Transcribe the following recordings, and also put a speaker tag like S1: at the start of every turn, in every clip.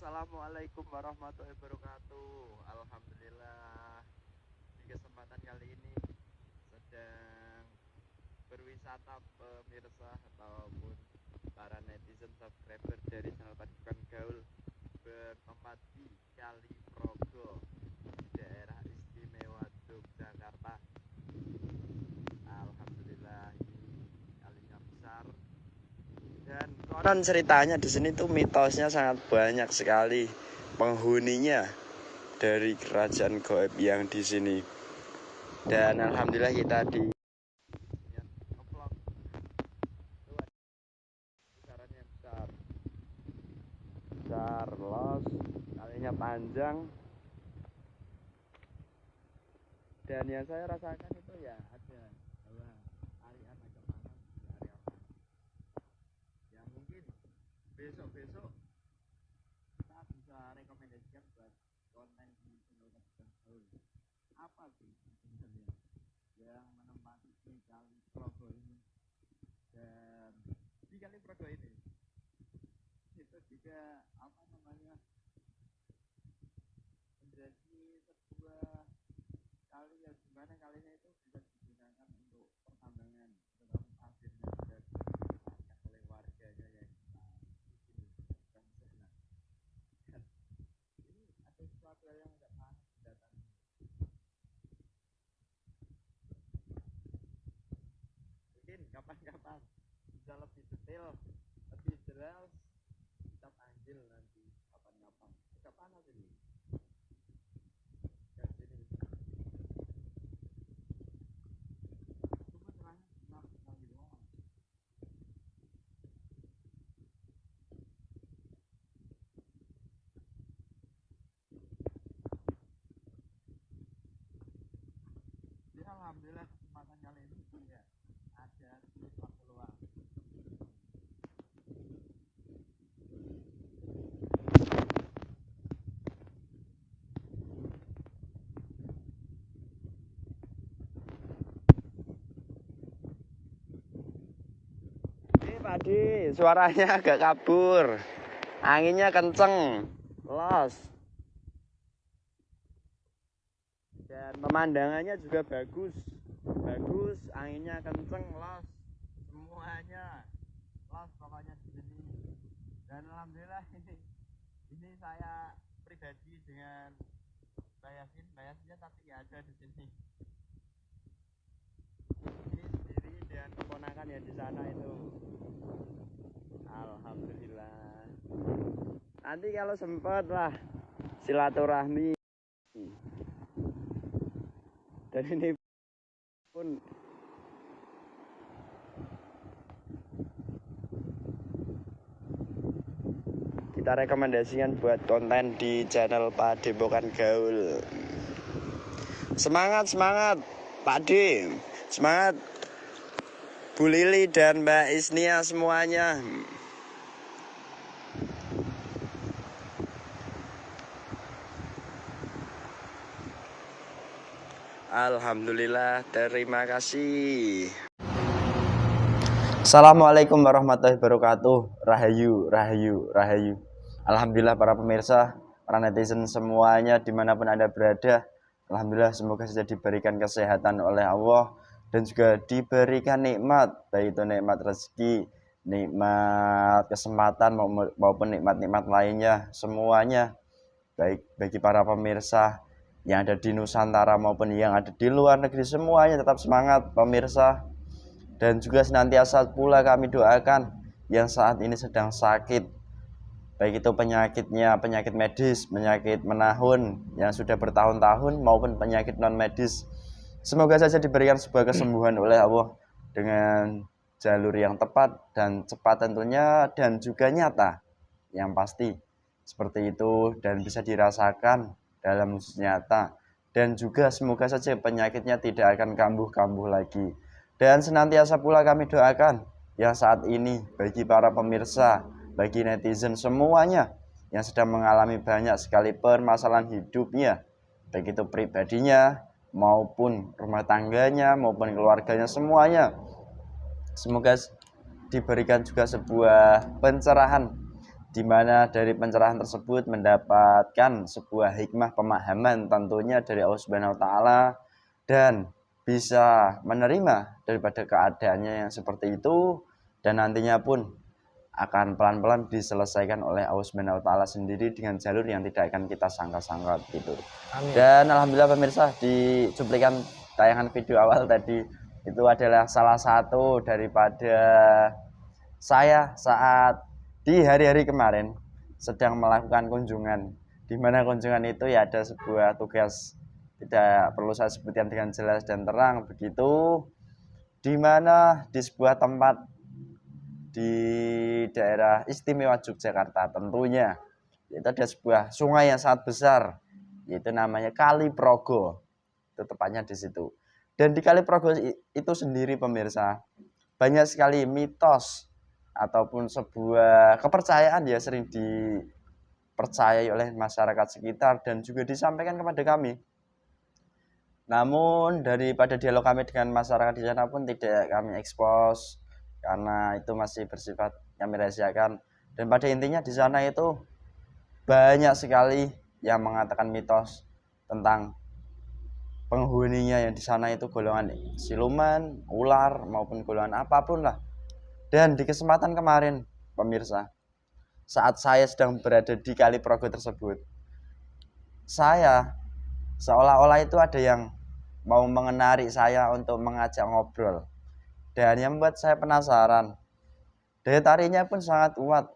S1: Assalamualaikum warahmatullahi wabarakatuh. Alhamdulillah, di kesempatan kali ini sedang berwisata pemirsa ataupun para netizen subscriber dari channel Padepokan Gaul bertempat di Kali Progo, daerah istimewa Yogyakarta. Alhamdulillah, ini kalinya besar. Dan konon ceritanya di sini tuh mitosnya sangat banyak sekali penghuninya dari kerajaan gaib yang di sini. Dan alhamdulillah kita di ngevlog itu besarannya besar los, kalinya panjang. Dan yang saya rasakan itu ya ada bahwa area agak panas di area panas. Ya mungkin besok-besok kita bisa rekomendasikan buat konten di channel Padepokan Gaul. Apa sih sebenarnya yang menempati di Kali Progo ini? Dan di Kali Progo ini itu juga apa namanya, menjadi sebuah kali yang dimana kalinya itu bisa digunakan untuk pertambangan, terutama pasirnya juga dimanfaatkan oleh warganya yang di sini dan sana. Ini ada sesuatu yang nggak paham datang. Mungkin kapan-kapan bisa lebih detail, lebih jelas kita panggil nanti kapan-kapan. Agak panas ini. Dan sini cuma terangnya benar sekali doang. Ya alhamdulillah kesempatan kali ini ya ada sedikit peluang. Pak Di, suaranya agak kabur, anginnya kenceng, los, dan pemandangannya juga bagus, anginnya kenceng, los, semuanya, los pokoknya di sini. Dan alhamdulillah ini saya pribadi dengan Bayasinnya tapi ya ada di sini. Ini sendiri dan keponakan yang di sana itu. Alhamdulillah. Nanti kalau sempat lah silaturahmi. Dan ini pun kita rekomendasikan buat konten di channel Padepokan Gaul. Semangat Pak D, semangat Bu Lili dan Mbak Isnia semuanya. Alhamdulillah, terima kasih. Assalamualaikum warahmatullahi wabarakatuh. Rahayu. Alhamdulillah para pemirsa, para netizen semuanya dimanapun Anda berada, alhamdulillah semoga saja diberikan kesehatan oleh Allah dan juga diberikan nikmat, baik itu nikmat rezeki, nikmat kesempatan maupun nikmat-nikmat lainnya semuanya, baik bagi para pemirsa yang ada di Nusantara maupun yang ada di luar negeri, semuanya tetap semangat pemirsa. Dan juga senantiasa pula kami doakan yang saat ini sedang sakit, baik itu penyakitnya penyakit medis, penyakit menahun yang sudah bertahun-tahun maupun penyakit non medis, semoga saja diberikan sebuah kesembuhan oleh Allah dengan jalur yang tepat dan cepat tentunya, dan juga nyata yang pasti seperti itu dan bisa dirasakan dalam nyata. Dan juga semoga saja penyakitnya tidak akan kambuh-kambuh lagi. Dan senantiasa pula kami doakan yang saat ini bagi para pemirsa, bagi netizen semuanya yang sedang mengalami banyak sekali permasalahan hidupnya, baik itu pribadinya maupun rumah tangganya maupun keluarganya semuanya, semoga diberikan juga sebuah pencerahan di mana dari pencerahan tersebut mendapatkan sebuah hikmah pemahaman tentunya dari Allah Subhanahu wa taala, dan bisa menerima daripada keadaannya yang seperti itu, dan nantinya pun akan pelan-pelan diselesaikan oleh Allah Subhanahu wa taala sendiri dengan jalur yang tidak akan kita sangka-sangka gitu.
S2: Amin.
S1: Dan alhamdulillah pemirsa, di cuplikan tayangan video awal tadi itu adalah salah satu daripada saya saat di hari-hari kemarin sedang melakukan kunjungan, di mana kunjungan itu ya ada sebuah tugas, tidak perlu saya sebutkan dengan jelas dan terang begitu, di mana di sebuah tempat di daerah istimewa Yogyakarta tentunya, itu ada sebuah sungai yang sangat besar, yaitu namanya Kali Progo, itu tepatnya di situ. Dan di Kali Progo itu sendiri pemirsa, banyak sekali mitos ataupun sebuah kepercayaan ya sering dipercayai oleh masyarakat sekitar dan juga disampaikan kepada kami. Namun daripada dialog kami dengan masyarakat di sana pun tidak kami ekspos karena itu masih bersifat kami rahasiakan. Dan pada intinya di sana itu banyak sekali yang mengatakan mitos tentang penghuninya yang di sana itu golongan siluman, ular maupun golongan apapun lah. Dan di kesempatan kemarin, pemirsa, saat saya sedang berada di Kali Progo tersebut, saya seolah-olah itu ada yang mau mengenari saya untuk mengajak ngobrol. Dan yang membuat saya penasaran, daya tariknya pun sangat kuat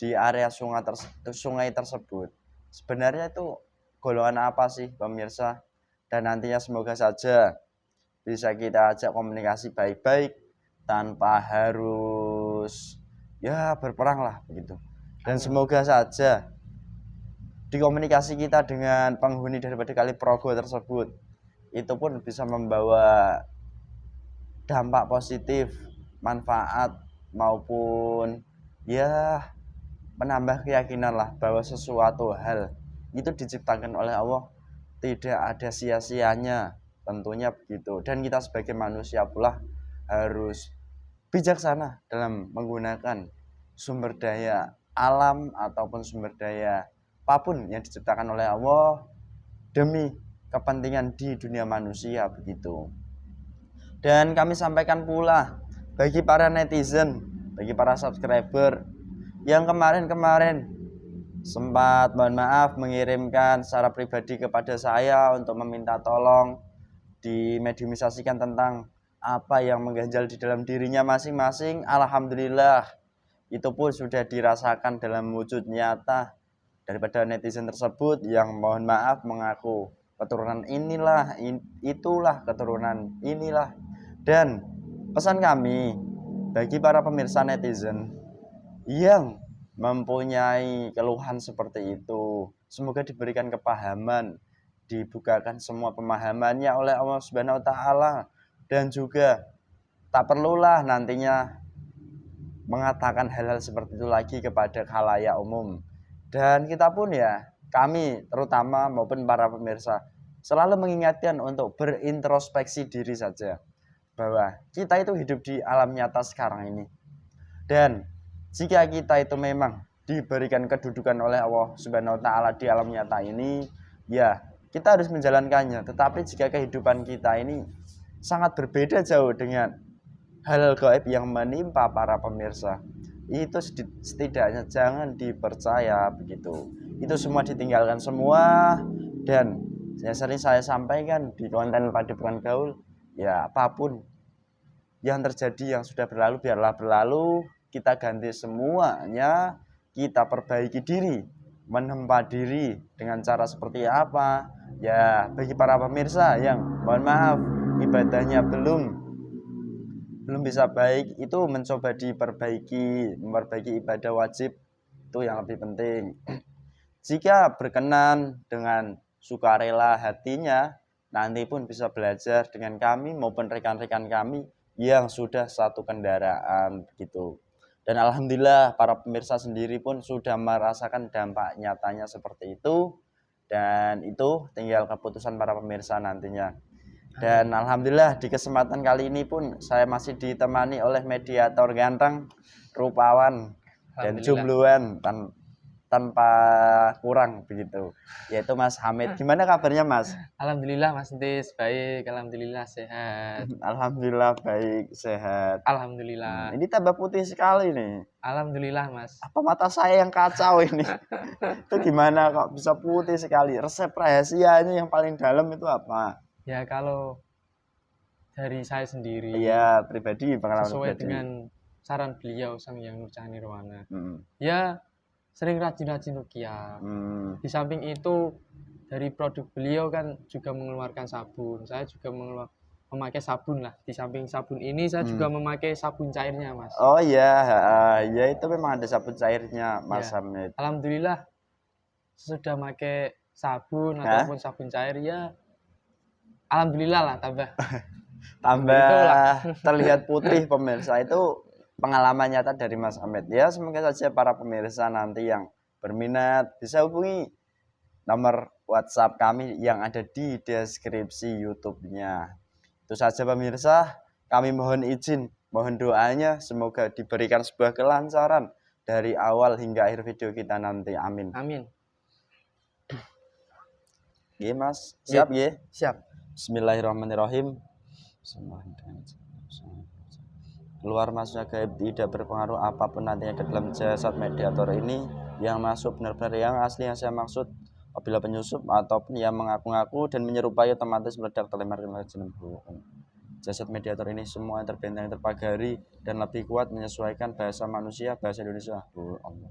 S1: di area sungai tersebut. Sebenarnya itu golongan apa sih pemirsa? Dan nantinya semoga saja bisa kita ajak komunikasi baik-baik tanpa harus ya berperang lah begitu. Dan semoga saja di komunikasi kita dengan penghuni daripada Kali Progo tersebut itu pun bisa membawa dampak positif, manfaat maupun ya menambah keyakinan lah bahwa sesuatu hal itu diciptakan oleh Allah tidak ada sia-sianya, tentunya begitu. Dan kita sebagai manusia pula harus bijaksana dalam menggunakan sumber daya alam ataupun sumber daya apapun yang diciptakan oleh Allah demi kepentingan di dunia manusia begitu. Dan kami sampaikan pula bagi para netizen, bagi para subscriber yang kemarin-kemarin sempat mohon maaf mengirimkan secara pribadi kepada saya untuk meminta tolong dimediumisasikan tentang apa yang mengganjal di dalam dirinya masing-masing. Alhamdulillah itu pun sudah dirasakan dalam wujud nyata daripada netizen tersebut yang mohon maaf mengaku keturunan inilah, itulah keturunan inilah. Dan pesan kami bagi para pemirsa netizen yang mempunyai keluhan seperti itu, semoga diberikan kepahaman, dibukakan semua pemahamannya oleh Allah Subhanahu wa taala, dan juga tak perlulah nantinya mengatakan hal-hal seperti itu lagi kepada khalayak umum. Dan kita pun ya, kami terutama maupun para pemirsa selalu mengingatkan untuk berintrospeksi diri saja, bahwa kita itu hidup di alam nyata sekarang ini. Dan jika kita itu memang diberikan kedudukan oleh Allah Subhanahu wa taala di alam nyata ini, ya kita harus menjalankannya. Tetapi jika kehidupan kita ini sangat berbeda jauh dengan hal gaib yang menimpa para pemirsa, itu setidaknya jangan dipercaya begitu. Itu semua ditinggalkan semua. Dan yang sering saya sampaikan di konten Padepokan Gaul, ya apapun yang terjadi yang sudah berlalu biarlah berlalu, kita ganti semuanya, kita perbaiki diri, menempa diri dengan cara seperti apa. Ya bagi para pemirsa yang mohon maaf ibadahnya belum bisa baik, itu mencoba memperbaiki ibadah wajib, itu yang lebih penting. Jika berkenan dengan sukarela hatinya, nanti pun bisa belajar dengan kami maupun rekan-rekan kami yang sudah satu kendaraan begitu. Dan alhamdulillah para pemirsa sendiri pun sudah merasakan dampak nyatanya seperti itu, dan itu tinggal keputusan para pemirsa nantinya. Dan alhamdulillah di kesempatan kali ini pun saya masih ditemani oleh mediator ganteng, rupawan, dan jombloan tanpa kurang begitu, yaitu Mas Hamid. Gimana kabarnya Mas?
S2: Alhamdulillah Mas Entis, baik, alhamdulillah sehat.
S1: Alhamdulillah baik, sehat.
S2: Alhamdulillah.
S1: Ini tambah putih sekali nih.
S2: Alhamdulillah Mas.
S1: Apa mata saya yang kacau ini? Itu gimana kok bisa putih sekali? Resep rahasianya yang paling dalam itu apa?
S2: Ya kalau dari saya sendiri,
S1: Iya, pribadi, pengalaman
S2: sesuai
S1: pribadi.
S2: dengan saran beliau Sang Hyang Nurcah Nirwana.
S1: Hmm.
S2: Ya sering rajin-rajin ruqyah. Di samping itu dari produk beliau kan juga mengeluarkan sabun. Saya juga memakai sabun lah. Di samping sabun ini saya juga memakai sabun cairnya Mas.
S1: Oh iya, ya itu memang ada sabun cairnya Mas Hamid.
S2: Alhamdulillah sudah pakai sabun ataupun sabun cair ya. Alhamdulillah lah tambah
S1: terlihat putih pemirsa. Itu pengalaman nyata dari Mas Hamid. Ya semoga saja para pemirsa nanti yang berminat bisa hubungi nomor WhatsApp kami yang ada di deskripsi YouTube-nya. Itu saja pemirsa, kami mohon izin, mohon doanya semoga diberikan sebuah kelancaran dari awal hingga akhir video kita nanti. Amin.
S2: Amin.
S1: Oke Mas, siap ya?
S2: Siap.
S1: Bismillahirrahmanirrahim. Keluar masuknya gaib tidak berpengaruh apapun nantinya ke dalam jasad mediator ini. Yang masuk benar-benar yang asli yang saya maksud. Apabila penyusup ataupun yang mengaku-ngaku dan menyerupai otomatis meledak terlempar ke dalam jasad mediator ini semua yang terbentang terpagari dan lebih kuat menyesuaikan bahasa manusia, bahasa Indonesia. Allah.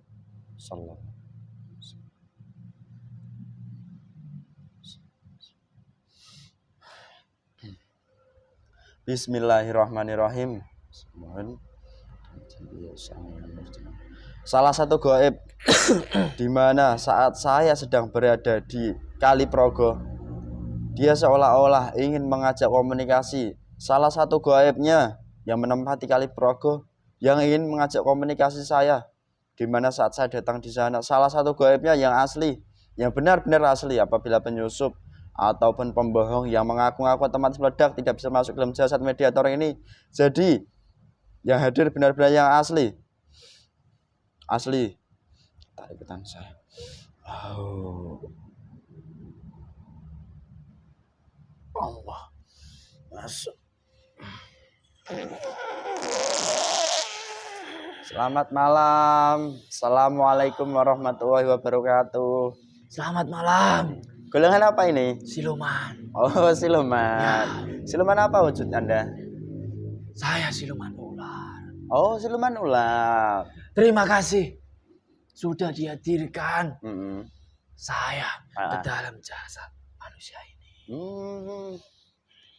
S1: Salam. Bismillahirrahmanirrahim. Salah satu gaib di mana saat saya sedang berada di Kali Progo, dia seolah-olah ingin mengajak komunikasi. Salah satu gaibnya yang menempati Kali Progo yang ingin mengajak komunikasi saya. Di mana saat saya datang di sana, salah satu gaibnya yang asli, yang benar-benar asli. Apabila penyusup ataupun pembohong yang mengaku-ngaku otomatis meledak tidak bisa masuk dalam jasad mediator ini. Jadi yang hadir benar-benar yang asli. Tarikan saya. Allah masuk. Selamat malam. Assalamualaikum warahmatullahi wabarakatuh.
S2: Selamat malam.
S1: Golongan apa ini?
S2: Siluman.
S1: Oh, siluman. Ya. Siluman apa wujud Anda?
S2: Saya siluman ular.
S1: Oh, siluman ular.
S2: Terima kasih sudah dihadirkan saya ke dalam jasad manusia ini.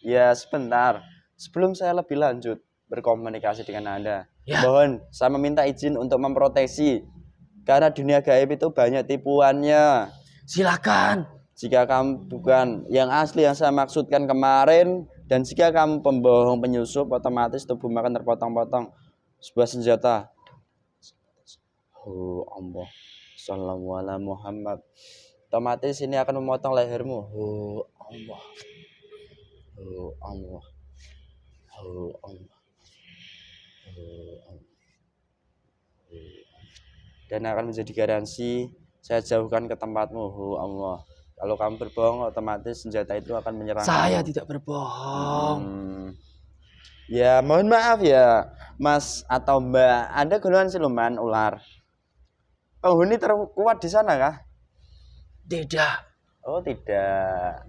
S1: Ya, sebentar. Sebelum saya lebih lanjut berkomunikasi dengan Anda, mohon saya meminta izin untuk memproteksi. Karena dunia gaib itu banyak tipuannya.
S2: Silakan.
S1: Jika kamu bukan yang asli yang saya maksudkan kemarin, dan jika kamu pembohong penyusup, otomatis tubuhmu akan terpotong-potong sebuah senjata. Oh Allah, Sallallahu alaihi Muhammad. Otomatis ini akan memotong lehermu. Oh Allah, oh Allah, oh Allah, oh Allah. Dan akan menjadi garansi saya jauhkan ke tempatmu. Oh Allah. Kalau kamu berbohong, otomatis senjata itu akan menyerang.
S2: Saya tidak berbohong.
S1: Ya, mohon maaf ya, Mas atau Mbak. Anda golongan siluman ular. Penghuni terkuat di sana kah?
S2: Tidak.
S1: Oh, tidak.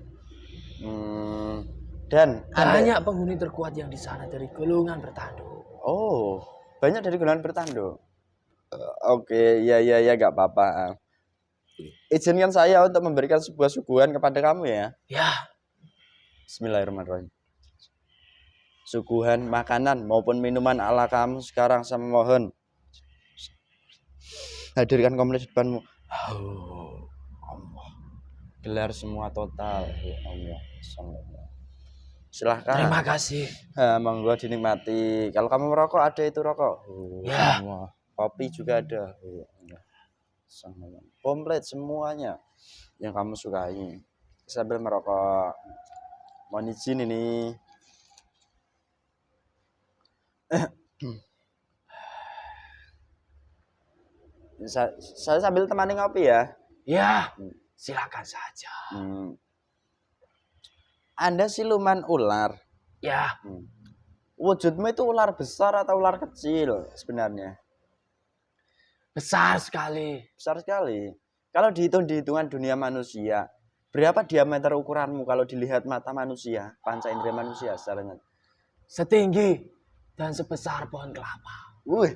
S1: Dan
S2: banyak penghuni terkuat yang di sana dari golongan bertanduk.
S1: Oh, banyak dari golongan bertanduk. Oke, ya, gak apa-apa. Izinkan saya untuk memberikan sebuah suguhan kepada kamu ya.
S2: Ya.
S1: Bismillahirrahmanirrahim. Suguhan makanan maupun minuman ala kamu sekarang saya mohon. Hadirkan komunitas depanmu. Oh, Allah. Gelar semua total. Ya Allah. Silahkan.
S2: Terima kasih.
S1: Monggo dinikmati. Kalau kamu merokok ada itu rokok.
S2: Ya.
S1: Allah. Kopi juga ada. Komplit semuanya yang kamu sukai sambil merokok. Mohon izin ini. Saya sambil temani ngopi ya.
S2: Ya, silakan saja.
S1: Anda siluman ular.
S2: Ya.
S1: Wujudmu itu ular besar atau ular kecil sebenarnya?
S2: Besar sekali.
S1: Besar sekali. Kalau dihitung di hitungan dunia manusia, berapa diameter ukuranmu kalau dilihat mata manusia, panca indera manusia secara
S2: setinggi dan sebesar pohon kelapa.
S1: Wih,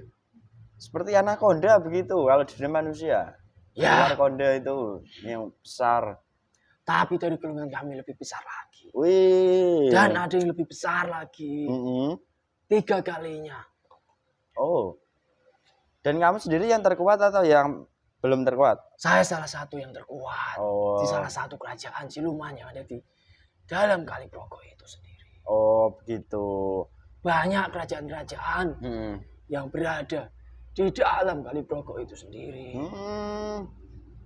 S1: seperti anaconda begitu kalau di dunia manusia.
S2: Ya.
S1: Anaconda itu yang besar.
S2: Tapi dari golongan kami lebih besar lagi.
S1: Wih.
S2: Dan ada yang lebih besar lagi. 3 kalinya.
S1: Oh. Dan kamu sendiri yang terkuat atau yang belum terkuat?
S2: Saya salah satu yang terkuat. Di salah satu kerajaan siluman yang ada di dalam Kali Progo itu sendiri.
S1: Oh, begitu.
S2: Banyak kerajaan-kerajaan yang berada di dalam Kali Progo itu sendiri.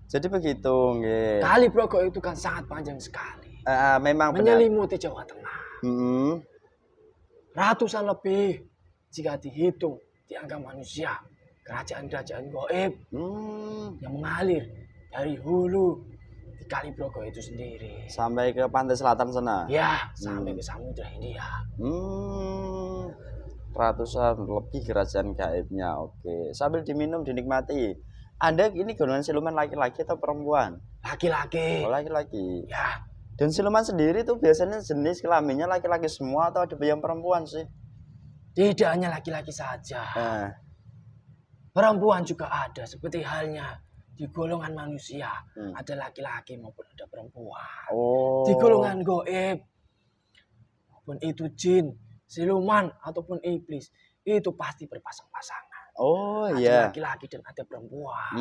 S1: Jadi begitu, nggih.
S2: Kali Progo itu kan sangat panjang sekali.
S1: Memang
S2: menyelimuti Jawa Tengah. Ratusan lebih jika dihitung di angka manusia. Kerajaan-kerajaan gaib yang mengalir dari hulu di Kali Progo itu sendiri.
S1: Sampai ke pantai selatan sana?
S2: Ya, sampai ke Samudra Hindia.
S1: Ratusan lebih kerajaan gaibnya. Oke, sambil diminum dinikmati. Anda ini golongan siluman laki-laki atau perempuan?
S2: Laki-laki.
S1: Oh, laki-laki.
S2: Ya.
S1: Dan siluman sendiri tuh biasanya jenis kelaminnya laki-laki semua atau ada yang perempuan sih?
S2: Tidak hanya laki-laki saja. Perempuan juga ada, seperti halnya di golongan manusia. Ada laki-laki maupun ada perempuan. Di golongan gaib, maupun itu jin, siluman, ataupun iblis, itu pasti berpasang-pasangan.
S1: Oh
S2: iya. Ada laki-laki dan ada perempuan.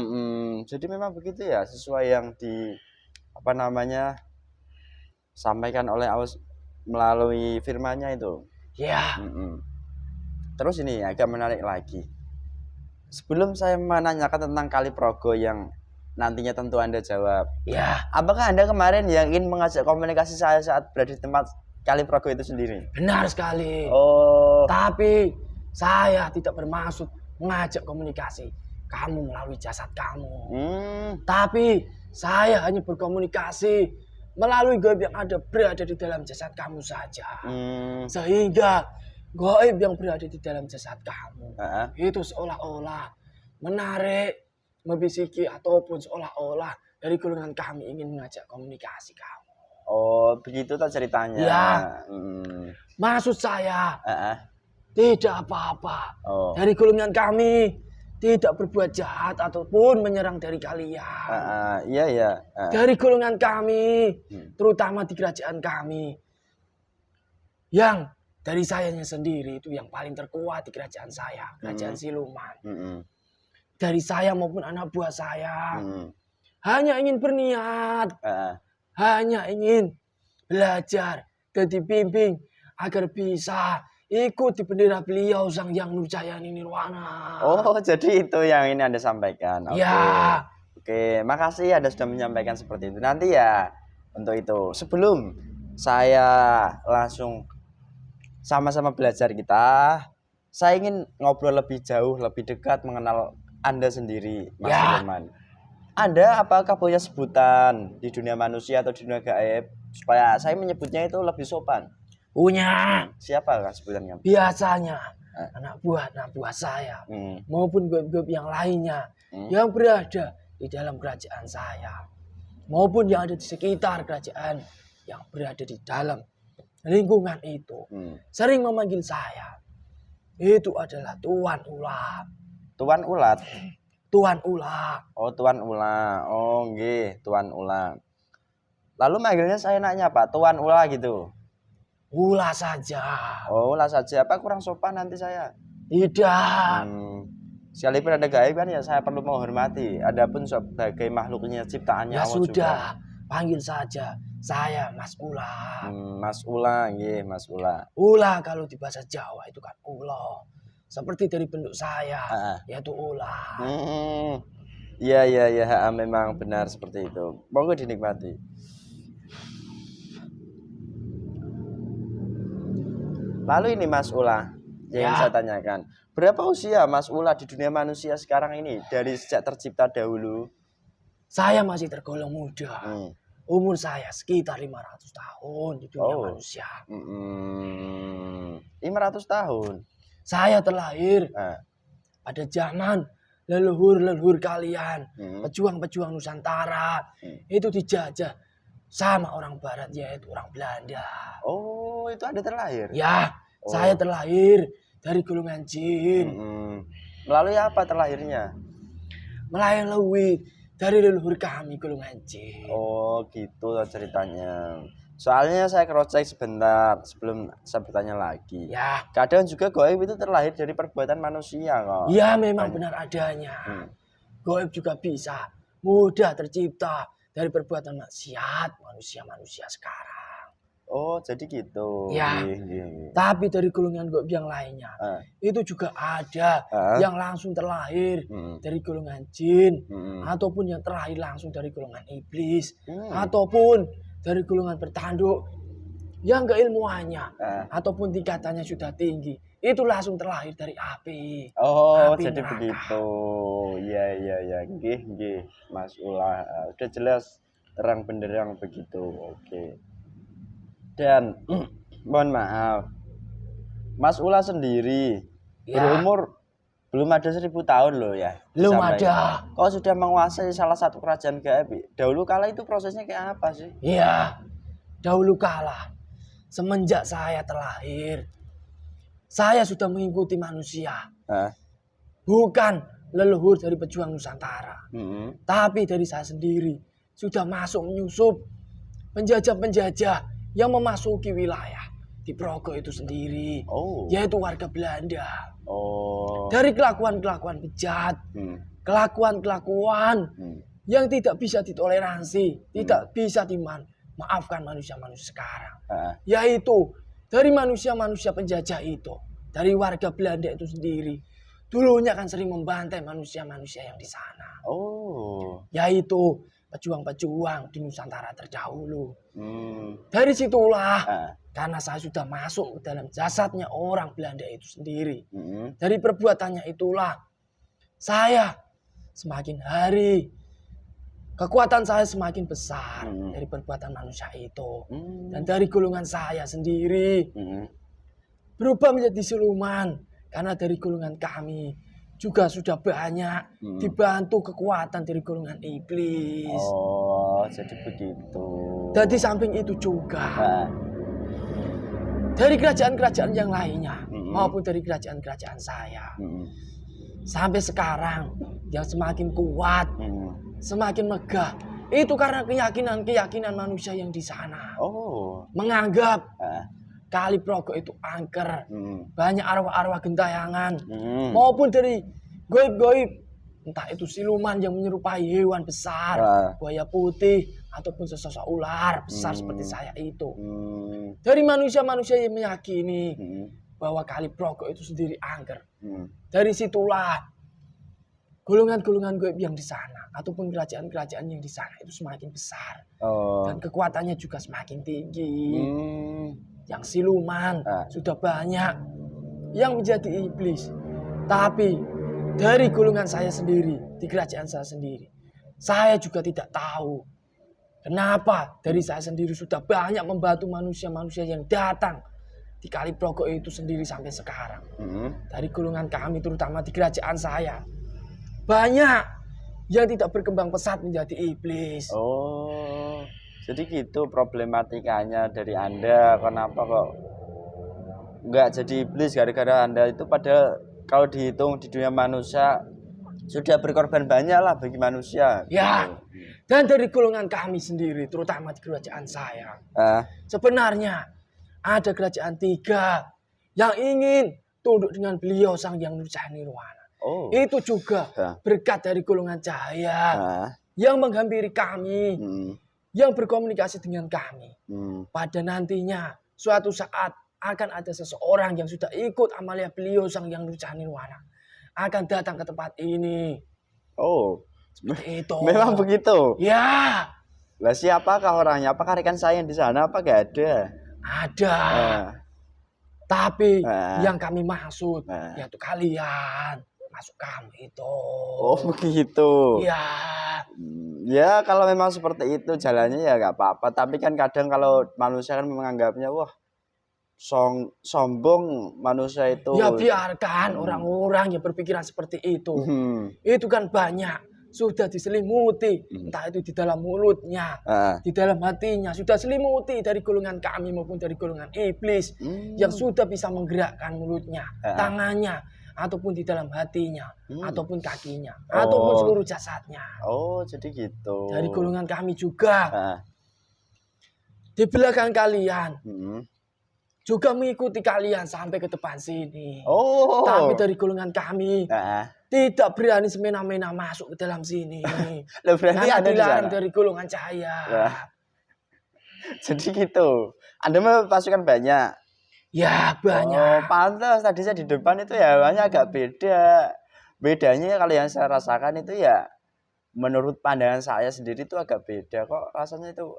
S1: Jadi memang begitu ya, sesuai yang sampaikan oleh Allah melalui firman-Nya itu.
S2: Ya.
S1: Terus ini agak menarik lagi. Sebelum saya menanyakan tentang Kali Progo yang nantinya tentu Anda jawab.
S2: Ya.
S1: Apakah Anda kemarin yang ingin mengajak komunikasi saya saat berada di tempat Kali Progo itu sendiri?
S2: Benar sekali.
S1: Oh.
S2: Tapi saya tidak bermaksud mengajak komunikasi kamu melalui jasad kamu. Tapi saya hanya berkomunikasi melalui gaib yang berada di dalam jasad kamu saja. Sehingga gaib yang berada di dalam jasad kamu itu seolah-olah menarik, membisiki ataupun seolah-olah dari golongan kami ingin mengajak komunikasi kamu.
S1: Oh, begitu tak ceritanya.
S2: Ya. Maksud saya tidak apa-apa. Dari golongan kami tidak berbuat jahat ataupun menyerang dari kalian.
S1: Iya.
S2: Dari golongan kami, terutama di kerajaan kami, yang dari sayanya sendiri itu yang paling terkuat di kerajaan saya, kerajaan siluman. Dari saya maupun anak buah saya hanya ingin berniat, hanya ingin belajar dan dibimbing agar bisa ikut di bendera beliau Sang Hyang Nurjayani Nirwana.
S1: Oh, jadi itu yang ini Anda sampaikan.
S2: Ya.
S1: Oke, makasih Anda sudah menyampaikan seperti itu. Nanti ya untuk itu. Sebelum saya langsung sama-sama belajar saya ingin ngobrol lebih jauh, lebih dekat mengenal Anda sendiri, Mas Sulaiman. Anda apakah punya sebutan di dunia manusia atau di dunia gaib supaya saya menyebutnya itu lebih sopan?
S2: Punya.
S1: Siapa sebutan kamu?
S2: Biasanya anak buah saya maupun gaib-gaib yang lainnya yang berada di dalam kerajaan saya maupun yang ada di sekitar kerajaan yang berada di dalam lingkungan itu sering memanggil saya. Itu adalah Tuan Ulat.
S1: Tuan Ulat?
S2: Tuan Ulat.
S1: Oh, Tuan Ulat. Oh, nggih, Tuan Ulat. Lalu manggilnya saya nanya, Pak, Tuan Ulat gitu.
S2: Ulat saja.
S1: Oh, Ulat saja. Apa kurang sopan nanti saya?
S2: Tidak.
S1: Sekalipun ada gaib kan ya saya perlu menghormati. Adapun sebagai makhluknya ciptaannya
S2: Allah
S1: sudah.
S2: Juga. Panggil saja saya Mas Ula.
S1: Mas Ula, nggih, Mas Ula.
S2: Ula kalau di bahasa Jawa itu kan ulo. Seperti dari bentuk saya, yaitu Ula.
S1: Iya, memang benar seperti itu. Monggo dinikmati. Lalu ini Mas Ula yang saya tanyakan, Berapa usia Mas Ula di dunia manusia sekarang ini dari sejak tercipta dahulu?
S2: Saya masih tergolong muda. Umur saya sekitar 500 tahun di dunia manusia.
S1: 500 tahun.
S2: Saya terlahir pada zaman leluhur-leluhur kalian, pejuang-pejuang Nusantara, itu dijajah sama orang Barat, yaitu orang Belanda.
S1: Oh, itu ada terlahir?
S2: Ya, saya terlahir dari golongan jin.
S1: Melalui apa terlahirnya?
S2: Melalui dari leluhur kami golongan jin.
S1: Oh, gitu ceritanya. Soalnya saya cross-check sebentar sebelum saya bertanya lagi.
S2: Ya.
S1: Kadang juga gaib itu terlahir dari perbuatan manusia kok.
S2: Ya, memang benar adanya. Gaib juga bisa mudah tercipta dari perbuatan maksiat manusia-manusia sekarang.
S1: Oh, jadi gitu.
S2: Ya. Tapi dari golongan gaib yang lainnya, itu juga ada yang langsung terlahir dari golongan jin, ataupun yang terlahir langsung dari golongan iblis, ataupun dari golongan bertanduk yang keilmuannya ataupun tingkatannya sudah tinggi, itu langsung terlahir dari api.
S1: Oh, api jadi neraka. Begitu. Ya. Nggih, Mas Ula. Udah jelas terang benderang begitu. Oke. Dan mohon maaf, Mas Ula sendiri berumur belum ada 1000 tahun loh ya.
S2: Belum ada.
S1: Kau sudah menguasai salah satu kerajaan gaib. Dahulu kala itu prosesnya kayak apa sih?
S2: Iya, dahulu kala semenjak saya terlahir, saya sudah mengikuti manusia. Bukan leluhur dari pejuang Nusantara, tapi dari saya sendiri sudah masuk menyusup penjajah-penjajah yang memasuki wilayah di Progo itu sendiri, yaitu warga Belanda. Dari kelakuan-kelakuan bejat, kelakuan-kelakuan yang tidak bisa ditoleransi, tidak bisa dimaafkan manusia-manusia sekarang, yaitu dari manusia-manusia penjajah itu, dari warga Belanda itu sendiri. Dulunya kan sering membantai manusia-manusia yang di sana, yaitu pejuang-pejuang di Nusantara terdahulu. Dari situlah, karena saya sudah masuk ke dalam jasadnya orang Belanda itu sendiri. Dari perbuatannya itulah, saya semakin hari, kekuatan saya semakin besar dari perbuatan manusia itu. Dan dari golongan saya sendiri, berubah menjadi siluman. Karena dari golongan kami juga sudah banyak dibantu kekuatan dari golongan iblis.
S1: Oh, jadi begitu.
S2: Dan di samping itu juga dari kerajaan-kerajaan yang lainnya maupun dari kerajaan-kerajaan saya, sampai sekarang yang semakin kuat, semakin megah, itu karena keyakinan manusia yang di sana. Menganggap Kali Progo itu angker, banyak arwah-arwah gentayangan, maupun dari goib-goib, entah itu siluman yang menyerupai hewan besar, buaya putih, ataupun sesosok ular besar seperti saya itu. Dari manusia-manusia yang meyakini bahwa Kali Progo itu sendiri angker. Dari situlah golongan-golongan goib yang di sana, ataupun kerajaan-kerajaan yang di sana itu semakin besar. Dan kekuatannya juga semakin tinggi. Yang siluman sudah banyak yang menjadi iblis. Tapi dari golongan saya sendiri, di kerajaan saya sendiri, saya juga tidak tahu kenapa dari saya sendiri sudah banyak membantu manusia-manusia yang datang di Kali Progo itu sendiri sampai sekarang. Dari golongan kami, terutama di kerajaan saya, banyak yang tidak berkembang pesat menjadi iblis.
S1: Jadi gitu problematikanya dari Anda, kenapa kok nggak jadi iblis gara-gara Anda itu, padahal kalau dihitung di dunia manusia sudah berkorban banyak lah bagi manusia.
S2: Ya, dan dari golongan kami sendiri, terutama di kerajaan saya, sebenarnya ada kerajaan 3 yang ingin tunduk dengan beliau Sang Hyang Nusa Nirwana. Itu juga berkat dari golongan cahaya yang menghampiri kami, yang berkomunikasi dengan kami. Pada nantinya suatu saat akan ada seseorang yang sudah ikut amalia beliau Sang Hyang Nusa Nirwana akan datang ke tempat ini. Seperti itu.
S1: Memang begitu.
S2: Ya.
S1: Lah siapakah orangnya? Apakah rekan saya yang di sana? Apa gak ada?
S2: Ada. Tapi yang kami maksud yaitu kalian masuk kami itu.
S1: Oh begitu.
S2: Iya.
S1: Ya kalau memang seperti itu jalannya ya nggak apa-apa. Tapi kan kadang kalau manusia kan menganggapnya wah sombong manusia itu.
S2: Ya biarkan orang-orang yang berpikiran seperti itu. Itu kan banyak. Sudah diselimuti, entah itu di dalam mulutnya, di dalam hatinya, sudah selimuti dari golongan kami maupun dari golongan iblis yang sudah bisa menggerakkan mulutnya, tangannya, ataupun di dalam hatinya, ataupun kakinya, ataupun seluruh jasadnya.
S1: Oh, jadi gitu.
S2: Dari golongan kami juga. Di belakang kalian. Juga mengikuti kalian sampai ke depan sini.
S1: Oh.
S2: Tapi dari golongan kami tidak berani semena-mena masuk ke dalam sini.
S1: Berarti
S2: karena
S1: ada
S2: dilarang dari golongan cahaya.
S1: Jadi gitu. Anda mau pasukan banyak?
S2: Ya banyak.
S1: Oh, pantas tadi saya di depan itu ya hanya agak beda. Bedanya kalau yang saya rasakan itu ya menurut pandangan saya sendiri itu agak beda. Kok rasanya itu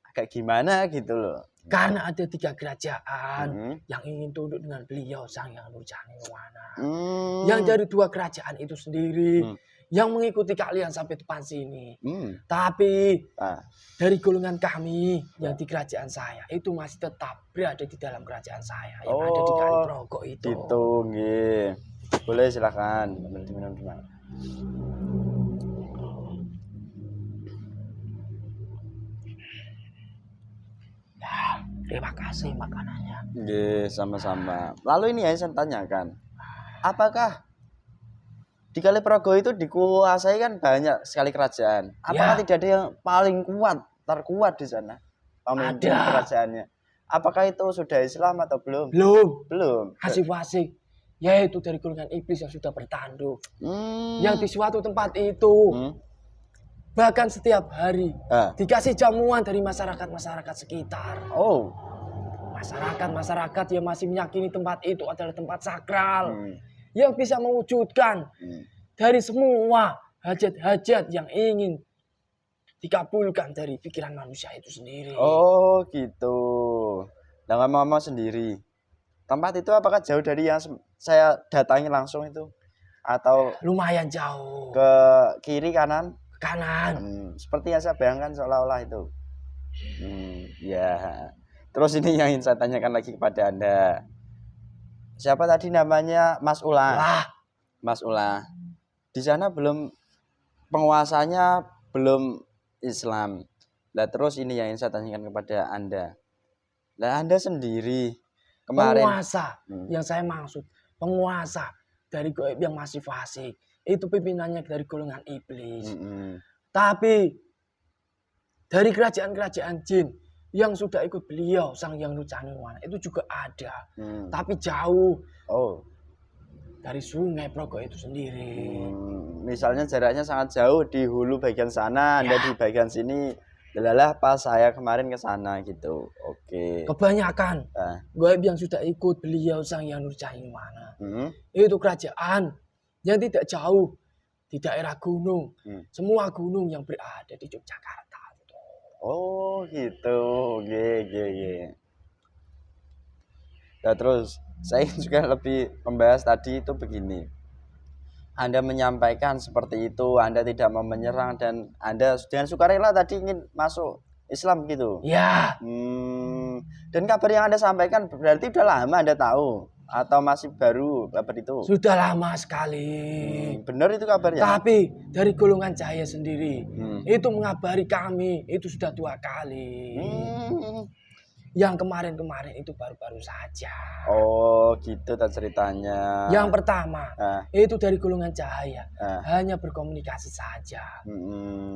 S1: agak gimana gitu loh.
S2: Karena ada 3 kerajaan yang ingin tunduk dengan beliau Sang Hyang Nurjani Wana. Yang dari 2 kerajaan itu sendiri yang mengikuti kalian sampai depan sini. Tapi dari golongan kami yang di kerajaan saya itu masih tetap berada di dalam kerajaan saya yang ada di Kaliprogo itu.
S1: Gitu, nggih. Boleh silakan. Minum.
S2: Terima kasih makanannya.
S1: Nggih, sama-sama. Lalu ini yang saya tanyakan. Apakah di Kaliprogo itu dikuasai kan banyak sekali kerajaan. Apakah tidak ada yang paling terkuat di sana? Pemimpin kerajaannya. Apakah itu sudah Islam atau belum? Belum.
S2: Asik-asik. Yaitu dari golongan iblis yang sudah bertanduk. Yang di suatu tempat itu bahkan setiap hari dikasih jamuan dari masyarakat sekitar.
S1: Oh.
S2: Masyarakat yang masih meyakini tempat itu adalah tempat sakral. Yang bisa mewujudkan dari semua hajat-hajat yang ingin dikabulkan dari pikiran manusia itu sendiri.
S1: Oh gitu. Dengan mama sendiri. Tempat itu apakah jauh dari yang saya datangi langsung itu? Atau
S2: lumayan jauh.
S1: Ke kiri kanan?
S2: Kanan.
S1: Seperti yang saya bayangkan seolah-olah itu. Ya. Terus ini yang ingin saya tanyakan lagi kepada Anda. Siapa tadi namanya? Mas Ulah. Mas Ulah. Di sana belum penguasanya belum Islam. Nah, terus ini yang ingin saya tanyakan kepada Anda. Nah, Anda sendiri kemarin
S2: penguasa yang saya maksud, penguasa dari gaib yang masih fasik. Itu pimpinannya dari golongan iblis. Tapi dari kerajaan-kerajaan jin yang sudah ikut beliau Sang Hyang Nurjani Wana itu juga ada. Tapi jauh. Dari sungai Progo itu sendiri.
S1: Misalnya jaraknya sangat jauh di hulu bagian sana, Anda di bagian sini. Delalah pas saya kemarin ke sana gitu. Oke.
S2: Kebanyakan gaib yang sudah ikut beliau Sang Hyang Nurjani Wana. Itu kerajaan yang tidak jauh di daerah gunung. Semua gunung yang berada di Yogyakarta.
S1: Oh gitu. Nah, terus saya juga lebih membahas tadi itu begini. Anda menyampaikan seperti itu, Anda tidak mau menyerang dan Anda dengan sukarela tadi ingin masuk Islam gitu.
S2: Ya.
S1: Dan kabar yang Anda sampaikan berarti udah lama Anda tahu atau masih baru kabar itu?
S2: Sudah lama sekali.
S1: Benar itu kabarnya?
S2: Tapi dari golongan cahaya sendiri itu mengabari kami itu sudah 2 kali. Yang kemarin itu baru-baru saja.
S1: Oh gitu tak ceritanya.
S2: Yang pertama itu dari golongan cahaya hanya berkomunikasi saja.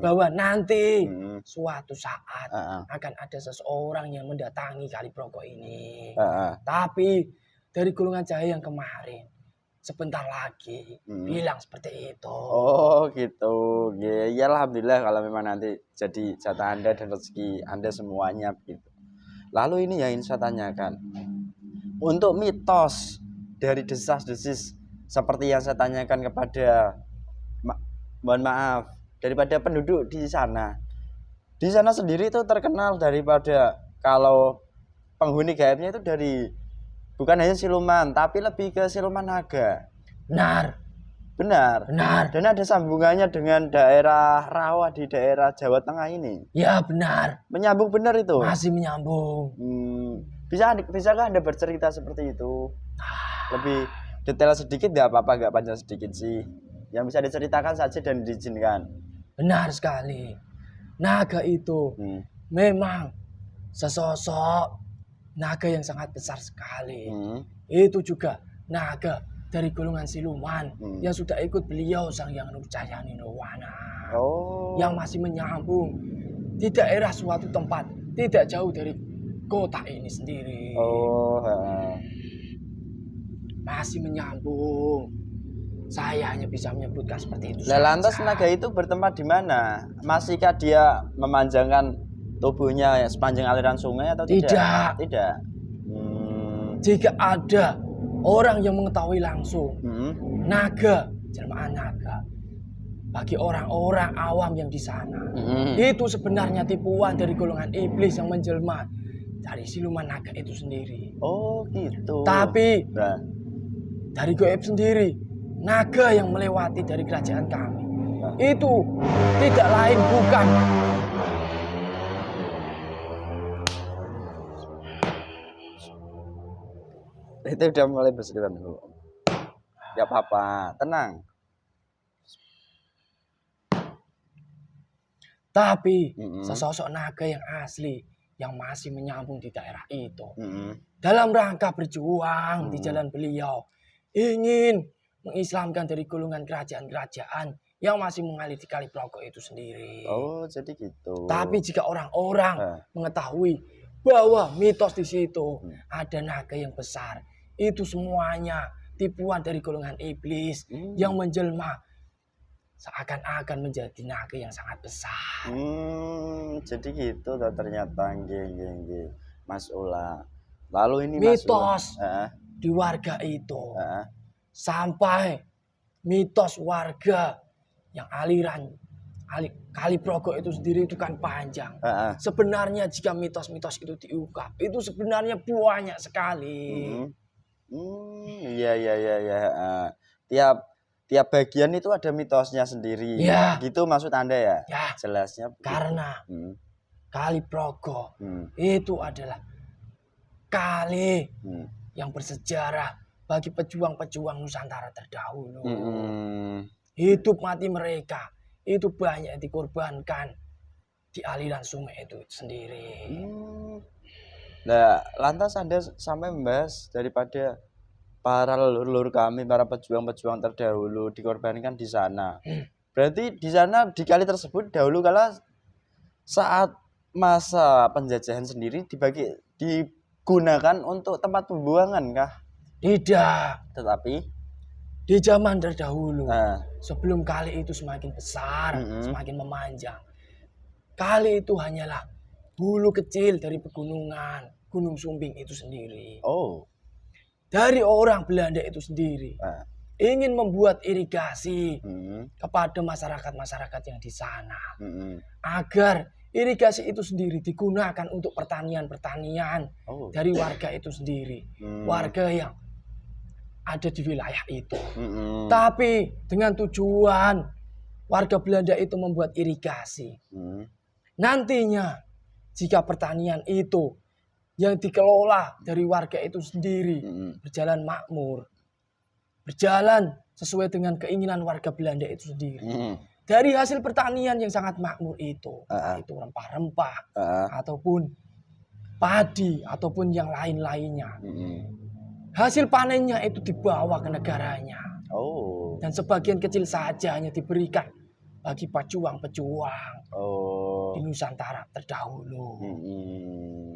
S2: Bahwa nanti suatu saat akan ada seseorang yang mendatangi Kaliprogo ini. Tapi dari golongan cahaya yang kemarin sebentar lagi bilang seperti itu.
S1: Oh gitu. Ya alhamdulillah kalau memang nanti jadi jatah Anda dan rezeki Anda semuanya gitu. Lalu ini yang ingin saya tanyakan. Untuk mitos dari desas-desis seperti yang saya tanyakan kepada mohon maaf daripada penduduk di sana. Di sana sendiri itu terkenal daripada kalau penghuni gaibnya itu dari bukan hanya siluman, tapi lebih ke siluman naga.
S2: Benar.
S1: Dan ada sambungannya dengan daerah rawa di daerah Jawa Tengah ini.
S2: Ya, benar.
S1: Menyambung benar itu?
S2: Masih menyambung.
S1: Bisakah Anda bercerita seperti itu? Lebih detail sedikit nggak apa-apa, nggak panjang sedikit sih. Yang bisa diceritakan saja dan diizinkan.
S2: Benar sekali. Naga itu memang sesosok naga yang sangat besar sekali. Itu juga naga dari golongan siluman yang sudah ikut beliau Sang Hyang Nurjayani Nirwana. Yang masih menyambung di daerah suatu tempat tidak jauh dari kota ini sendiri. Masih menyambung. Saya hanya bisa menyebutkan seperti itu.
S1: Lantas naga itu bertempat di mana? Masihkah dia memanjangkan tubuhnya sepanjang aliran sungai atau tidak? Tidak.
S2: Jika ada orang yang mengetahui langsung naga, jelmaan naga, bagi orang-orang awam yang di sana, itu sebenarnya tipuan dari golongan iblis yang menjelma dari siluman naga itu sendiri.
S1: Oh gitu.
S2: Tapi dari gaib sendiri, naga yang melewati dari kerajaan kami itu tidak lain bukan
S1: itu udah mulai berseliweran dulu. Gak apa-apa, tenang.
S2: Tapi sesosok naga yang asli yang masih menyambung di daerah itu dalam rangka berjuang di jalan beliau, ingin mengislamkan dari golongan kerajaan-kerajaan yang masih mengalir di Kali Progo itu sendiri.
S1: Oh, jadi gitu.
S2: Tapi jika orang-orang mengetahui bahwa mitos di situ ada naga yang besar, itu semuanya tipuan dari golongan iblis yang menjelma seakan-akan menjadi naga yang sangat besar.
S1: Jadi gitu ternyata, nggih. Mas Ula. Lalu ini
S2: mitos di warga itu sampai mitos warga yang aliran Kali Progo itu sendiri itu kan panjang. Sebenarnya jika mitos-mitos itu diungkap, itu sebenarnya banyak sekali.
S1: Iya. Tiap bagian itu ada mitosnya sendiri.
S2: Ya.
S1: Gitu maksud Anda ya?
S2: Ya.
S1: Jelasnya begitu.
S2: Karena Kali Progo itu adalah kali yang bersejarah bagi pejuang-pejuang Nusantara terdahulu. Hidup mati mereka itu banyak dikorbankan di aliran sungai itu sendiri.
S1: Nah, lantas Anda sampai membahas daripada para leluhur kami, para pejuang-pejuang terdahulu dikorbankan di sana. Berarti di sana di kali tersebut dahulu kala saat masa penjajahan sendiri digunakan untuk tempat pembuangan kah?
S2: Tidak.
S1: Tetapi
S2: di zaman terdahulu, sebelum kali itu semakin besar, semakin memanjang, kali itu hanyalah hulu kecil dari pegunungan Gunung Sumbing itu sendiri. Dari orang Belanda itu sendiri ingin membuat irigasi kepada masyarakat-masyarakat yang di sana, agar irigasi itu sendiri digunakan untuk pertanian-pertanian dari warga itu sendiri, warga yang ada di wilayah itu. Tapi dengan tujuan warga Belanda itu membuat irigasi. Nantinya jika pertanian itu yang dikelola dari warga itu sendiri berjalan makmur, berjalan sesuai dengan keinginan warga Belanda itu sendiri. Dari hasil pertanian yang sangat makmur itu, itu rempah-rempah ataupun padi ataupun yang lain-lainnya. Hasil panennya itu dibawa ke negaranya. Dan sebagian kecil saja hanya diberikan bagi pejuang-pejuang di Nusantara terdahulu.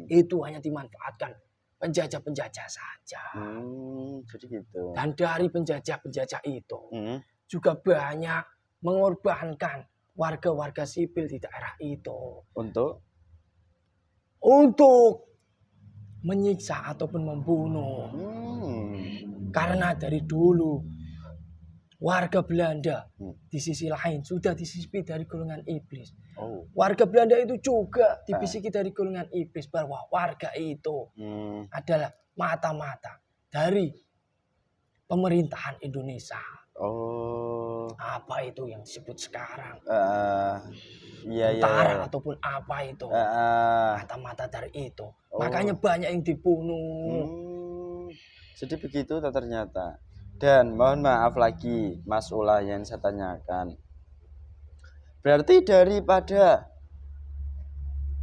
S2: Itu hanya dimanfaatkan penjajah-penjajah saja.
S1: Jadi gitu.
S2: Dan dari penjajah-penjajah itu juga banyak mengorbankan warga-warga sipil di daerah itu. Untuk menyiksa ataupun membunuh. Karena dari dulu warga Belanda di sisi lain sudah disisipi dari golongan iblis. Warga Belanda itu juga dibisiki dari golongan iblis bahwa warga itu adalah mata-mata dari pemerintahan Indonesia.
S1: Oh.
S2: Apa itu yang disebut sekarang?
S1: Iya,
S2: tentara
S1: iya.
S2: ataupun apa itu? Mata-mata dari itu.
S1: Oh.
S2: Makanya banyak yang dibunuh.
S1: Jadi begitu ternyata. Dan mohon maaf lagi Mas Ula yang saya tanyakan. Berarti daripada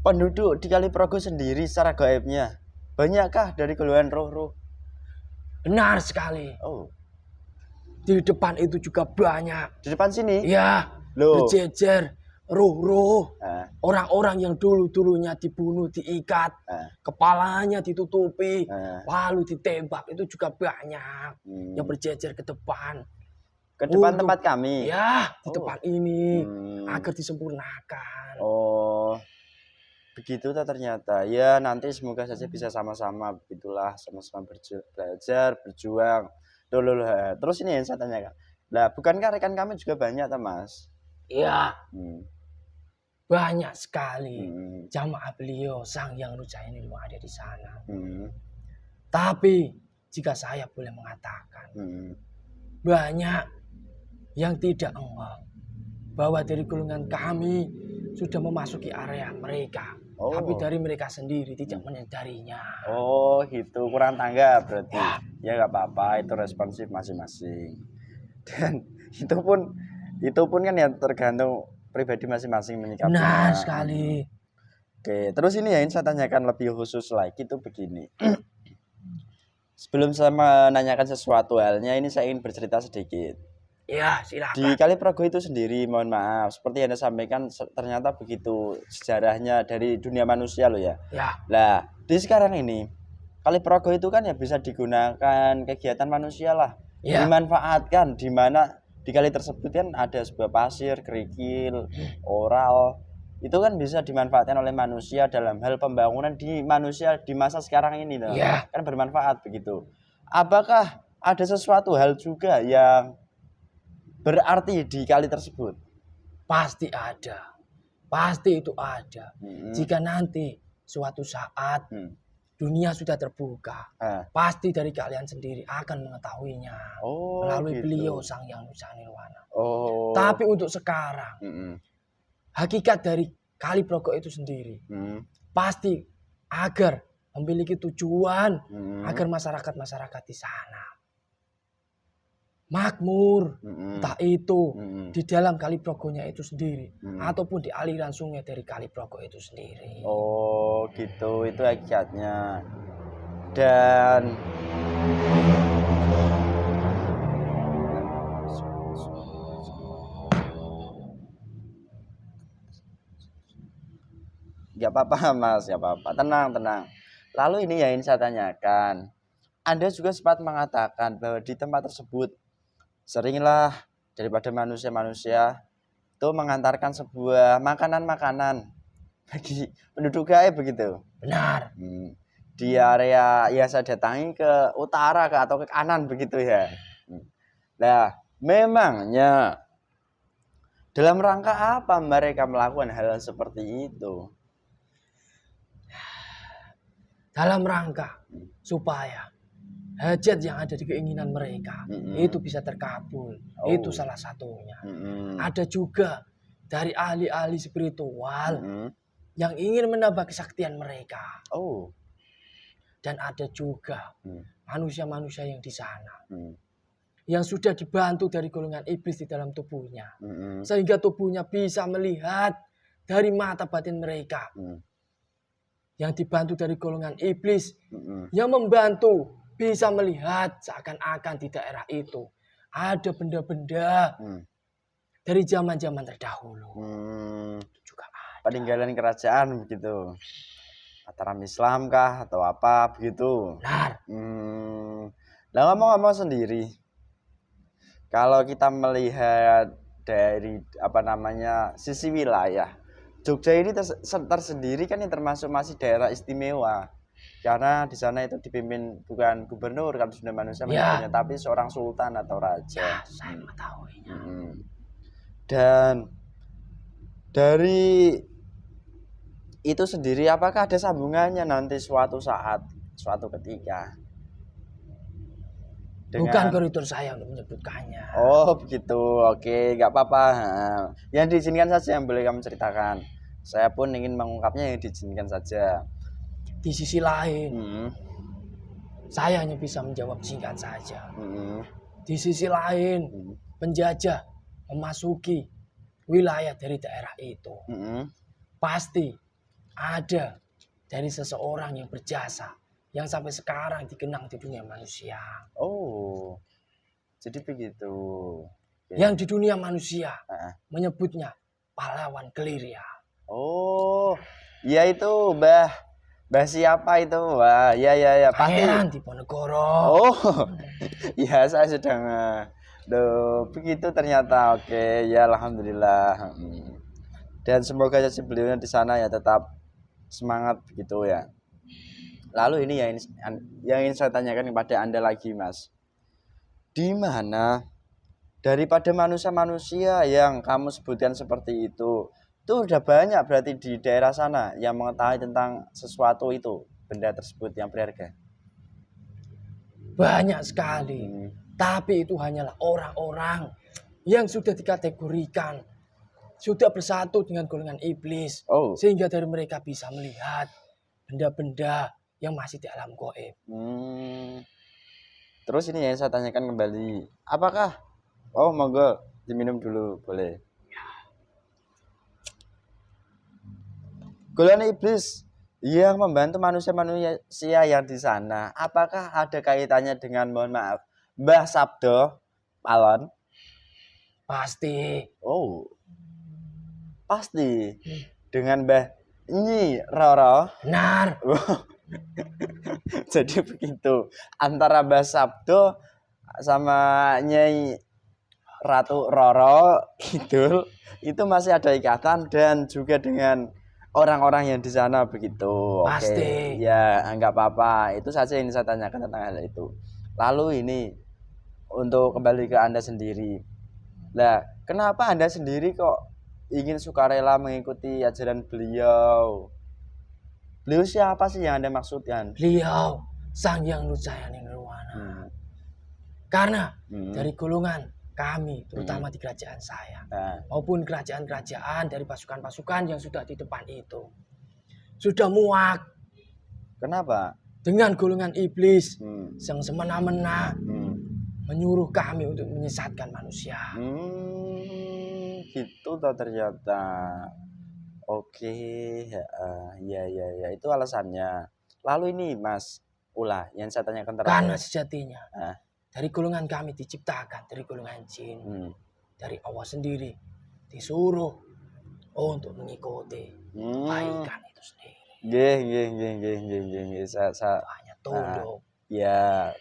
S1: penduduk di Kaliprogo sendiri secara gaibnya, banyakkah dari golongan roh-roh?
S2: Benar sekali.
S1: Oh.
S2: Di depan itu juga banyak.
S1: Di depan sini?
S2: Ya, berjejer roh-roh. Orang-orang yang dulu-dulunya dibunuh, diikat, kepalanya ditutupi, lalu ditembak, itu juga banyak yang berjejer ke depan.
S1: Ke depan tempat kami?
S2: Ya, di depan ini, agar disempurnakan.
S1: Oh, begitu ternyata. Ya, nanti semoga saja bisa sama-sama, begitulah, sama-sama belajar, berjuang. Loh. Terus ini yang saya tanyakan. Lah, bukankah rekan kami juga banyak, Mas?
S2: Iya. Banyak sekali jamaah beliau Sang Hyang Rujayani yang ada di sana. Tapi jika saya boleh mengatakan, banyak yang tidak enggak bahwa dari golongan kami sudah memasuki area mereka. Tapi dari mereka sendiri tidak menyadarinya.
S1: Oh gitu, kurang tanggap berarti. Ya nggak apa-apa, itu responsif masing-masing. Dan itu pun kan ya tergantung pribadi masing-masing menyikapinya.
S2: Benar sekali.
S1: Oke, terus ini ya, saya tanyakan lebih khusus lagi itu begini. Sebelum saya menanyakan sesuatu halnya, ini saya ingin bercerita sedikit.
S2: Ya, silakan.
S1: Di Kaliprogo itu sendiri, mohon maaf, seperti yang Anda sampaikan, ternyata begitu sejarahnya dari dunia manusia loh ya. Nah, di sekarang ini, Kaliprogo itu kan ya bisa digunakan kegiatan manusia lah. Dimanfaatkan, di mana di kali tersebut kan ada sebuah pasir, kerikil, oral. Itu kan bisa dimanfaatkan oleh manusia dalam hal pembangunan di manusia di masa sekarang ini loh. Kan bermanfaat begitu. Apakah ada sesuatu hal juga yang berarti di kali tersebut?
S2: Pasti ada. Pasti itu ada. Jika nanti suatu saat dunia sudah terbuka, pasti dari kalian sendiri akan mengetahuinya. Melalui beliau Sang Hyang Rujayani. Tapi untuk sekarang, hakikat dari Kaliprogo itu sendiri pasti agar memiliki tujuan agar masyarakat di sana makmur, entah itu di dalam Kaliprogonya itu sendiri ataupun di aliran sungai dari Kaliprogo itu sendiri.
S1: Oh gitu, itu hakikatnya. Dan nggak apa-apa Mas, nggak apa-apa, tenang. Lalu ini yang ingin saya tanyakan, Anda juga sempat mengatakan bahwa di tempat tersebut seringlah daripada manusia itu mengantarkan sebuah makanan bagi penduduk gaib begitu.
S2: Benar.
S1: Di area yang saya datangi ke utara atau ke kanan begitu ya. Nah, memangnya dalam rangka apa mereka melakukan hal seperti itu?
S2: Dalam rangka supaya hajat yang ada di keinginan mereka itu bisa terkabul. Itu salah satunya. Ada juga dari ahli-ahli spiritual yang ingin menambah kesaktian mereka. Dan ada juga manusia-manusia yang di sana yang sudah dibantu dari golongan iblis di dalam tubuhnya, sehingga tubuhnya bisa melihat dari mata batin mereka. Yang dibantu dari golongan iblis yang membantu bisa melihat seakan-akan di daerah itu ada benda-benda dari zaman-zaman terdahulu. Itu juga ada.
S1: Peninggalan kerajaan begitu. Mataram Islam kah atau apa begitu?
S2: Benar.
S1: Nah, ngomong-ngomong sendiri, kalau kita melihat dari sisi wilayah, Jogja ini tersendiri kan yang termasuk masih daerah istimewa. Karena di sana itu dipimpin bukan gubernur kalau sudah manusia tapi seorang sultan atau raja.
S2: Ya, saya mengetahuinya.
S1: Dan dari itu sendiri apakah ada sambungannya nanti suatu saat, suatu ketika
S2: Bukan koridor saya untuk menyebutkannya.
S1: Oh begitu, oke, nggak apa-apa. Yang diizinkan saja yang boleh kamu ceritakan. Saya pun ingin mengungkapnya yang diizinkan saja.
S2: Di sisi lain, saya hanya bisa menjawab singkat saja. Di sisi lain, penjajah memasuki wilayah dari daerah itu. Pasti ada dari seseorang yang berjasa, yang sampai sekarang dikenang di dunia manusia.
S1: Oh, jadi begitu.
S2: Yang di dunia manusia menyebutnya pahlawan Keliria.
S1: Oh, ya itu Mbah siapa itu? Wah, ya pasti.
S2: Pangeran Diponegoro.
S1: Oh, ya saya sedang. Loh, begitu ternyata. Oke, ya alhamdulillah. Dan semoga saja beliaunya di sana ya tetap semangat begitu ya. Lalu ini yang ingin saya tanyakan kepada Anda lagi, Mas. Di mana daripada manusia-manusia yang kamu sebutkan seperti itu udah banyak berarti di daerah sana yang mengetahui tentang sesuatu itu, benda tersebut yang berharga?
S2: Banyak sekali. Tapi itu hanyalah orang-orang yang sudah dikategorikan, sudah bersatu dengan golongan iblis. Sehingga dari mereka bisa melihat benda-benda yang masih di alam gaib.
S1: Terus ini yang saya tanyakan kembali. Apakah monggo diminum dulu boleh. Golongan iblis yang membantu manusia yang di sana, apakah ada kaitannya dengan, mohon maaf, Mbah Sabdo Palon?
S2: Pasti.
S1: Oh, pasti. Dengan Mbah Nyi Roro?
S2: Benar.
S1: Jadi begitu, antara Mbah Sabdo sama Nyai Ratu Roro itu masih ada ikatan, dan juga dengan orang-orang yang di sana begitu.
S2: Pasti.
S1: Oke. Ya nggak apa-apa, itu saja yang saya tanyakan tentang hal itu. Lalu ini untuk kembali ke Anda sendiri. Lah, kenapa Anda sendiri kok ingin sukarela mengikuti ajaran beliau? Beliau siapa sih yang Anda maksudkan?
S2: Beliau Sang Hyang Nucayani Nirwana. Karena dari golongan kami, terutama di kerajaan saya, maupun kerajaan-kerajaan dari pasukan-pasukan yang sudah di depan itu, sudah muak.
S1: Kenapa?
S2: Dengan golongan iblis yang semena-mena menyuruh kami untuk menyesatkan manusia.
S1: Gitu toh ternyata. Oke, ya itu alasannya. Lalu ini Mas Ulah yang saya tanyakan terakhir.
S2: Karena sejatinya dari golongan kami diciptakan dari golongan jin, dari Allah sendiri disuruh untuk mengikuti kebaikan itu sendiri.
S1: Gih. Saya
S2: hanya tunduk.
S1: Ya.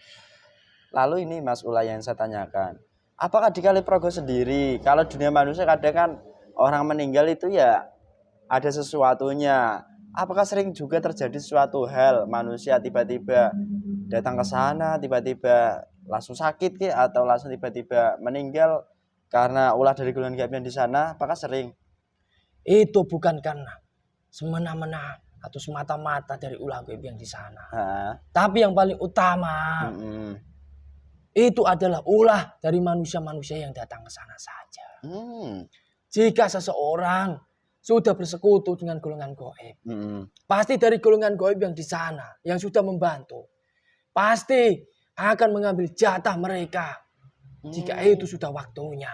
S1: Lalu ini Mas Ulah yang saya tanyakan, apakah di Kaliprogo sendiri, kalau dunia manusia kadang kan orang meninggal itu ya ada sesuatunya. Apakah sering juga terjadi suatu hal manusia tiba-tiba datang ke sana, tiba-tiba langsung sakit atau langsung tiba-tiba meninggal karena ulah dari golongan gaib yang di sana? Apakah sering?
S2: Itu bukan karena semena-mena atau semata-mata dari ulah gaib yang di sana. Tapi yang paling utama itu adalah ulah dari manusia-manusia yang datang ke sana saja. Jika seseorang sudah bersekutu dengan golongan gaib, pasti dari golongan gaib yang di sana, yang sudah membantu, pasti akan mengambil jatah mereka jika itu sudah waktunya.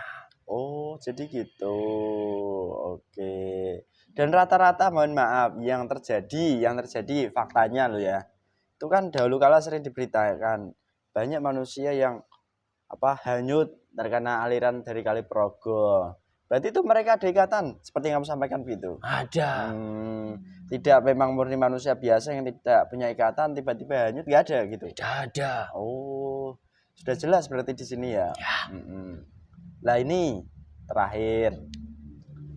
S1: Oh, jadi gitu. Oke. Dan rata-rata, mohon maaf, yang terjadi faktanya loh ya. Itu kan dahulu kala sering diberitakan banyak manusia yang hanyut terkena aliran dari Kaliprogo. Berarti itu mereka ada ikatan seperti yang kamu sampaikan begitu?
S2: Ada.
S1: Tidak memang murni manusia biasa yang tidak punya ikatan tiba-tiba hanyut, nggak ada gitu?
S2: Tidak ada.
S1: Oh, sudah jelas berarti di sini ya. Lah ini terakhir,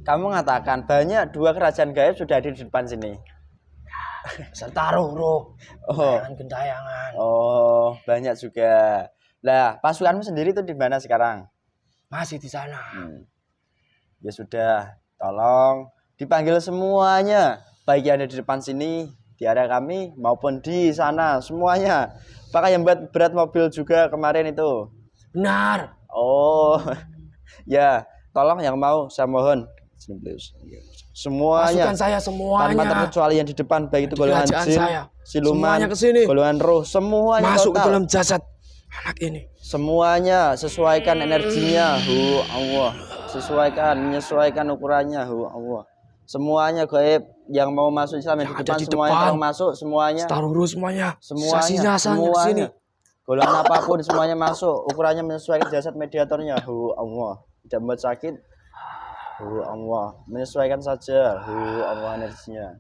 S1: kamu mengatakan banyak 2 kerajaan gaib sudah ada di depan sini.
S2: Serta roh-roh, gentayangan.
S1: Oh, banyak juga. Lah, pasukanmu sendiri itu di mana sekarang?
S2: Masih di sana.
S1: Ya sudah, tolong dipanggil semuanya, baik yang ada di depan sini, di area kami maupun di sana semuanya. Apakah yang buat berat mobil juga kemarin itu?
S2: Benar.
S1: Oh, ya, tolong yang mau saya mohon semuanya.
S2: Masukkan saya semuanya.
S1: Tanpa terkecuali yang di depan, baik itu golongan jin, siluman,
S2: kesini.
S1: golongan roh, semuanya
S2: masuk
S1: total.
S2: ke dalam jasad anak ini.
S1: Semuanya sesuaikan energinya, Allah. Menyesuaikan ukurannya, Allah. Semuanya gaib yang mau masuk Islam yang di depan semuanya tolong masuk semuanya.
S2: Taruh semuanya.
S1: Semuanya. Golongan apapun semuanya masuk, ukurannya menyesuaikan jasad mediatornya, Allah. Tidak membuat sakit, Allah. Menyesuaikan saja, Allah energinya.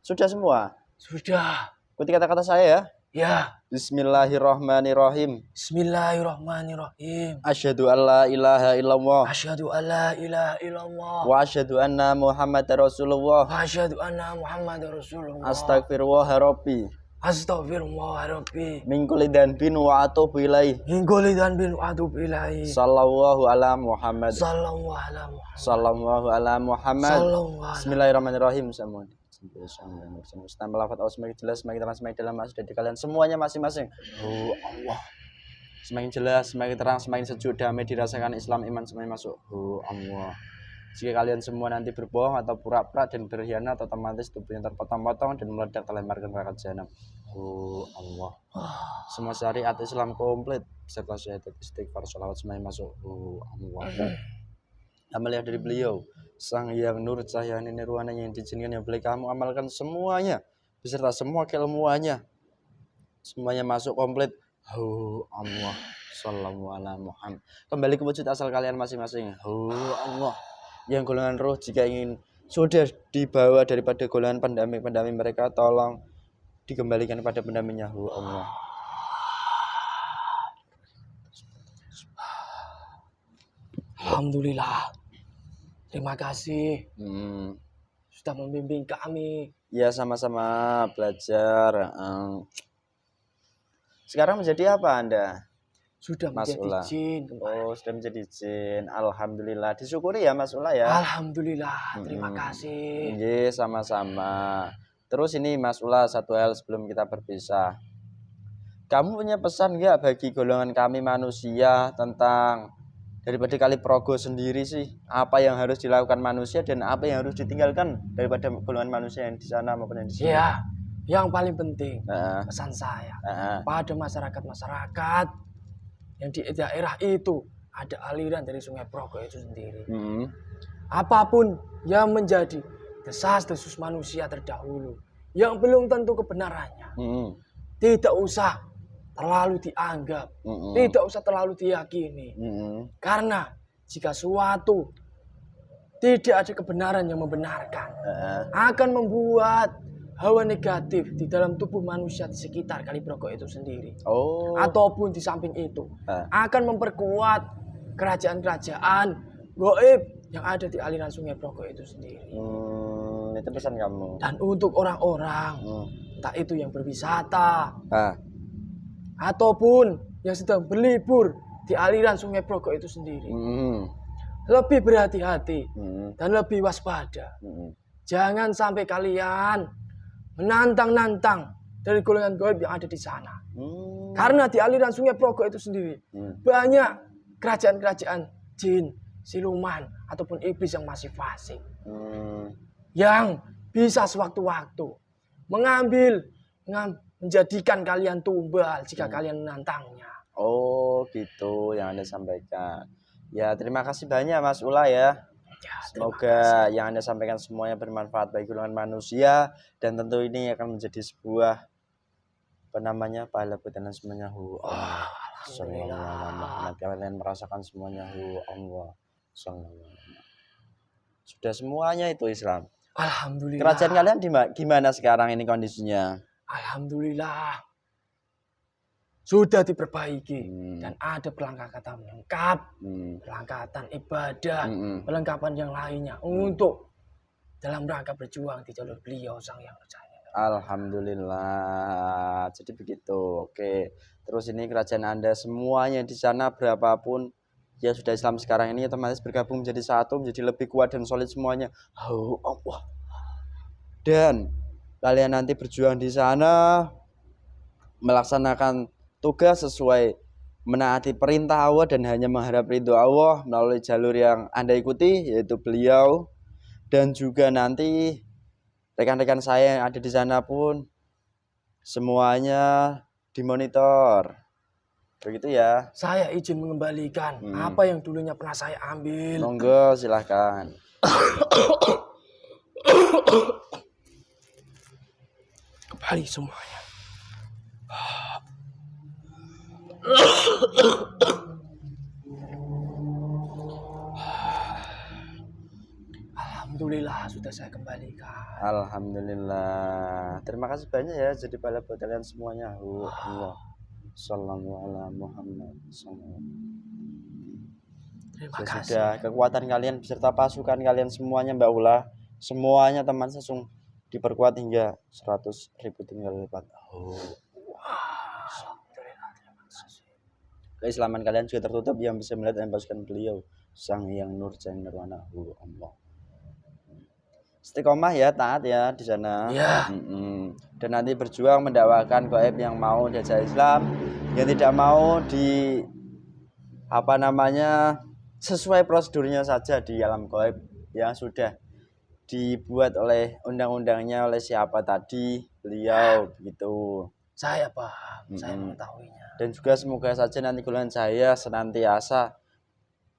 S1: Sudah semua?
S2: Sudah.
S1: Ikuti kata-kata saya ya.
S2: Ya.
S1: Bismillahirrahmanirrahim.
S2: Bismillahirrahmanirrahim.
S1: Asyhadu alla ilaha illallah.
S2: Asyhadu alla ilaha illallah.
S1: Wa asyhadu anna Muhammadar Rasulullah.
S2: Wa asyhadu anna Muhammadar Rasulullah.
S1: Astagfirullah rabbi.
S2: Astagfirullah rabbi.
S1: Min kulli dhanbin wa atubu ilaih. Sallallahu ala Muhammad. Sallallahu ala Muhammad. Bismillahirrahmanirrahim. Melafat Allah semakin jelas, semakin terang, semakin dalam maksud dari kalian semuanya masing-masing. Allah. Semakin jelas, semakin terang, semakin sejuk, damai dirasakan Islam, iman semuanya masuk. Allah. Jika kalian semua nanti berbohong atau pura-pura dan berkhianat, otomatis tubuhnya terpotong-potong dan meledak terlempar ke neraka jahanam. Allah. Semua syariat Islam komplit beserta syahadat, istighfar, sholawat semuanya masuk. Allah. Amalia dari beliau, Sang Hyang Nur Cahaya Nirwana yang diizinkan yang boleh kamu amalkan semuanya beserta semua keilmuannya, semuanya masuk komplit. Allah. Sallallahu ala Muhammad. Kembali ke wujud asal kalian masing-masing. Allah. Yang golongan roh jika ingin sudah dibawa daripada golongan pendamping mereka, tolong dikembalikan pada pendampingnya. Allah.
S2: Alhamdulillah. Terima kasih sudah membimbing kami.
S1: Ya, sama-sama belajar. Sekarang menjadi apa Anda?
S2: Sudah menjadi jin.
S1: Oh, sudah menjadi jin. Alhamdulillah. Disyukuri ya Mas Ula ya.
S2: Alhamdulillah. Terima kasih.
S1: Iya, sama-sama. Terus ini Mas Ula, satu hal sebelum kita berpisah. Kamu punya pesan nggak bagi golongan kami manusia tentang daripada kali progo sendiri sih, apa yang harus dilakukan manusia dan apa yang harus ditinggalkan daripada golongan manusia yang di sana maupun yang di sini?
S2: Iya, yang paling penting pesan saya pada masyarakat yang di daerah itu ada aliran dari Sungai Progo itu sendiri. Apapun yang menjadi desas-desus manusia terdahulu yang belum tentu kebenarannya, tidak usah terlalu dianggap, tidak usah terlalu diyakini. Karena jika suatu tidak ada kebenaran yang membenarkan, akan membuat hawa negatif di dalam tubuh manusia di sekitar Kali Progo itu sendiri. Ataupun di samping itu, akan memperkuat kerajaan-kerajaan gaib yang ada di aliran Sungai Progo itu sendiri.
S1: Itu pesan kamu.
S2: Dan untuk orang-orang, tak itu yang berwisata, ataupun yang sedang berlibur di aliran Sungai Progo itu sendiri, lebih berhati-hati dan lebih waspada. Jangan sampai kalian menantang-nantang dari golongan gaib yang ada di sana. Karena di aliran Sungai Progo itu sendiri banyak kerajaan-kerajaan jin, siluman ataupun iblis yang masih fasik, yang bisa sewaktu-waktu menjadikan kalian tumbal jika kalian menantangnya.
S1: Oh gitu yang Anda sampaikan. Ya, terima kasih banyak Mas Ula ya. Semoga yang Anda sampaikan semuanya bermanfaat bagi golongan manusia, dan tentu ini akan menjadi sebuah pahala dan semuanya. Alhamdulillah. Kalian merasakan semuanya. Allah. Sudah semuanya itu Islam.
S2: Alhamdulillah.
S1: Kerajaan kalian gimana sekarang ini kondisinya?
S2: Alhamdulillah. Sudah diperbaiki dan ada perlengkapan lengkap, perlengkapan ibadah, perlengkapan yang lainnya untuk dalam rangka berjuang di jalur beliau Sang Hyang Cahaya.
S1: Alhamdulillah. Jadi begitu. Oke. Terus ini kerajaan Anda semuanya di sana berapapun ya sudah Islam sekarang ini otomatis bergabung menjadi satu, menjadi lebih kuat dan solid semuanya. Allah. Dan kalian nanti berjuang di sana, melaksanakan tugas sesuai menaati perintah Allah dan hanya mengharap ridho Allah melalui jalur yang Anda ikuti, yaitu beliau. Dan juga nanti rekan-rekan saya yang ada di sana pun semuanya dimonitor. Begitu ya.
S2: Saya izin mengembalikan apa yang dulunya pernah saya ambil.
S1: Monggo, silahkan.
S2: Kembali semuanya. Alhamdulillah sudah saya kembalikan.
S1: Alhamdulillah. Terima kasih banyak ya jadi pala buat kalian semuanya. Allah. Sallallahu ala Muhammad.
S2: Terima
S1: Ya
S2: kasih.
S1: sudah, kekuatan kalian beserta pasukan kalian semuanya Mbak Ula, semuanya teman sesung diperkuat hingga 100.000 tinggal lipat. Keislaman kalian juga tertutup yang bisa melihat dan pasukan beliau Sang Hyang Nur Jaya Nirwana. Allah. Istiqomah ya, taat ya di sana.
S2: Ya.
S1: Dan nanti berjuang mendakwakan gaib yang mau diajak Islam, yang tidak mau di sesuai prosedurnya saja di alam gaib yang sudah dibuat oleh undang-undangnya oleh siapa tadi, beliau begitu.
S2: Saya paham, saya mengetahuinya.
S1: Dan juga semoga saja nanti golongan saya senantiasa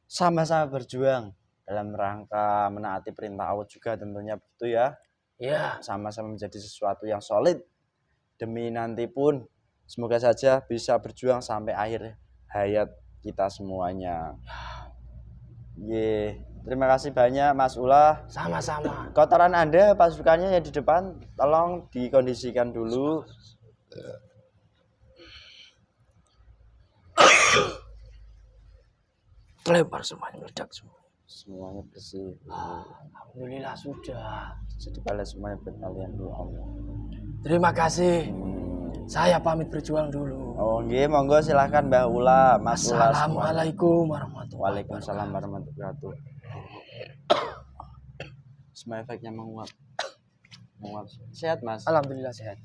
S1: sama-sama berjuang dalam rangka menaati perintah Allah juga tentunya begitu ya.
S2: Ya.
S1: Sama-sama menjadi sesuatu yang solid demi nanti pun semoga saja bisa berjuang sampai akhir hayat kita semuanya. Terima kasih banyak Mas Ula.
S2: Sama-sama.
S1: Kotoran Anda pasukannya yang di depan tolong dikondisikan dulu.
S2: Lempar semuanya, meledak semua.
S1: Semuanya bersih.
S2: Alhamdulillah sudah.
S1: Jadi kalian semuanya berkalian dulu Allah.
S2: Terima kasih. Saya pamit berjuang dulu.
S1: Oh nggih, monggo silahkan Mbah Ula, Mas Ula.
S2: Assalamualaikum warahmatullahi wabarakatuh.
S1: Waalaikumsalam warahmatullahi wabarakatuh. Semua efeknya menguap. Sehat Mas?
S2: Alhamdulillah sehat.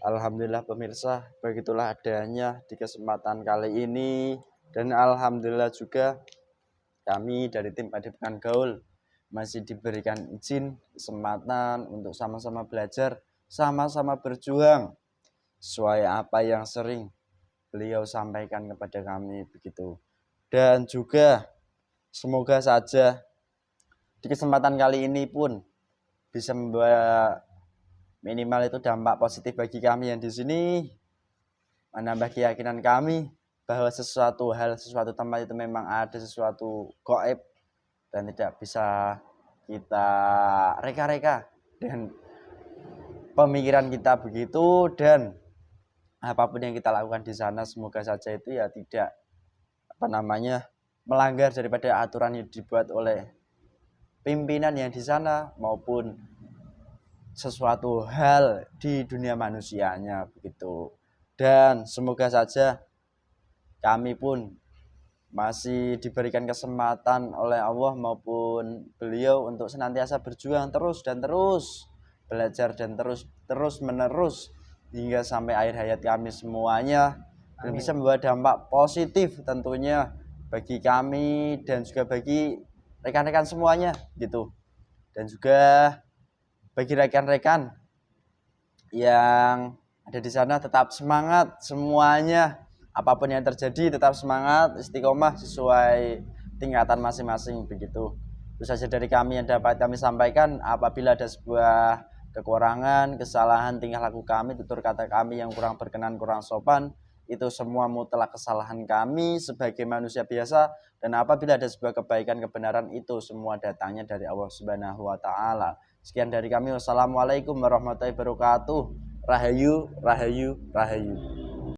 S1: Alhamdulillah pemirsa, begitulah adanya di kesempatan kali ini. Dan alhamdulillah juga kami dari tim Padepokan Gaul masih diberikan izin, kesempatan untuk sama-sama belajar, sama-sama berjuang sesuai apa yang sering beliau sampaikan kepada kami begitu. Dan juga semoga saja di kesempatan kali ini pun bisa membawa minimal itu dampak positif bagi kami yang di sini, menambah keyakinan kami bahwa sesuatu tempat itu memang ada sesuatu gaib dan tidak bisa kita reka-reka, dan pemikiran kita begitu, dan apapun yang kita lakukan di sana semoga saja itu ya tidak melanggar daripada aturan yang dibuat oleh pimpinan yang di sana maupun sesuatu hal di dunia manusianya begitu. Dan semoga saja kami pun masih diberikan kesempatan oleh Allah maupun beliau untuk senantiasa berjuang terus dan terus, belajar dan terus menerus hingga sampai akhir hayat kami semuanya. Dan bisa membawa dampak positif tentunya bagi kami dan juga bagi rekan-rekan semuanya gitu. Dan juga bagi rekan-rekan yang ada di sana tetap semangat semuanya, apapun yang terjadi tetap semangat, istiqomah sesuai tingkatan masing-masing begitu. Itu saja dari kami yang dapat kami sampaikan. Apabila ada sebuah kekurangan, kesalahan tingkah laku kami, tutur kata kami yang kurang berkenan, kurang sopan, itu semua mutlak kesalahan kami sebagai manusia biasa. Dan apabila ada sebuah kebaikan, kebenaran, itu semua datangnya dari Allah Subhanahu wa Ta'ala. Sekian dari kami. Wassalamualaikum warahmatullahi wabarakatuh. Rahayu, rahayu, rahayu.